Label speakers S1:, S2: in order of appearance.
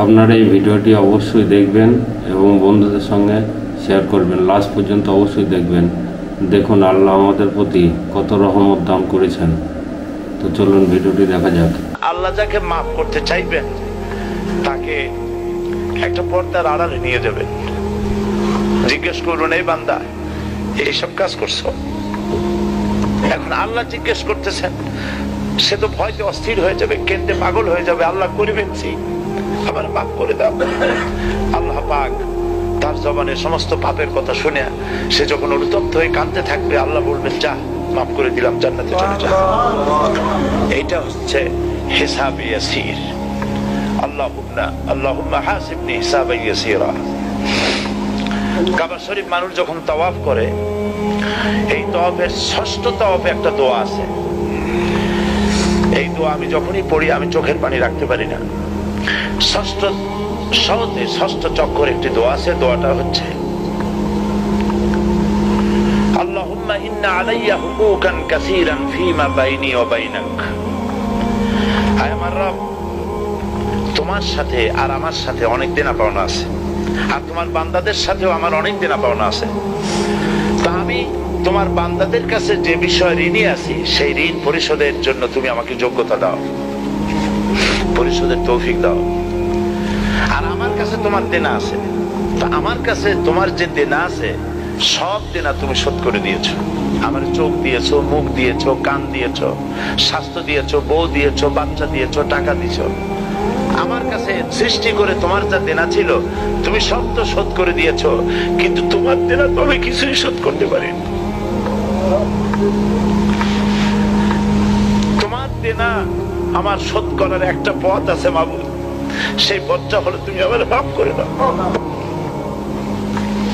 S1: আপনারা এই ভিডিওটি অবশ্যই দেখবেন এবং বন্ধুদের সঙ্গে শেয়ার করবেন। লাস্ট পর্যন্ত অবশ্যই দেখবেন। দেখুন আল্লাহ আমাদের প্রতি কত রহমত দান করেছেন। তো চলুন ভিডিওটি দেখা যাক।
S2: আল্লাহ যাকে মাফ করতে চাইবেন তাকে একটা পর্দার আড়ালে নিয়ে যাবেন। জিজ্ঞেস করুন, এই বান্দা এইসব কাজ করছো? এখন আল্লাহ জিজ্ঞেস করতেছেন, সে তো ভয়তে অস্থির হয়ে যাবে, কেঁদে পাগল হয়ে যাবে। আল্লাহ করিবেন আমার মাফ করে দাও। আল্লাহ পাক তার জবানের সমস্ত পাপের কথা শুনে সে যখন অনুতপ্ত হয়ে কাঁদতে থাকবে, আল্লাহ বলবেন, যা মাফ করে দিলাম, জান্নাতে চলে যা। এইটা হচ্ছে হিসাব ইয়াসির। আল্লাহুম্মা হাসিবনি হিসাবান ইয়াসিরা। কাবা শরীফ মানুষ যখন তাওয়াফ করে, এই তাওয়াফের ষষ্ঠ তাওয়াফে একটা দোয়া আছে। এই দোয়া আমি যখনই পড়ি আমি চোখের পানি রাখতে পারি না। ষষ্ঠ চক্কর একটি দোয়া আছে। দোয়াটা হচ্ছে, আল্লাহুম্মা ইন্না আলাইয়া হুকুকান কাসীরান ফীমা বাইনি ওয়া বাইনাক। আয় আমার রব, তোমার সাথে আর আমার সাথে অনেক দেনা পাওনা আছে, আর তোমার বান্দাদের সাথেও আমার অনেক দেনা পাওনা আছে। তা আমি তোমার বান্দাদের কাছে যে বিষয় ঋণী আছি, সেই ঋণ পরিশোধের জন্য তুমি আমাকে যোগ্যতা দাও, পরিশোধের তৌফিক দাও। আর আমার কাছে তোমার দেনা আছে, তা আমার কাছে তোমার যে দেনা আছে সব দেনা তুমি শোধ করে দিয়েছো। আমার চোখ দিয়েছো, মুখ দিয়েছো, কান দিয়েছো, স্বাস্থ্য দিয়েছো, বউ দিয়েছো, বাচ্চা দিয়েছো, টাকা দিয়েছো। আমার কাছে সৃষ্টি করে তোমার যা দেনা ছিল তুমি সব তো শোধ করে দিয়েছো, কিন্তু তোমার দেনা তো আমি কিছুই শোধ করতে পারিনি। তোমার দেনা আমার শোধ করার একটা পথ আছে মাবুদ, সেই পথটা হলো তুমি আমার মাফ করে দাও।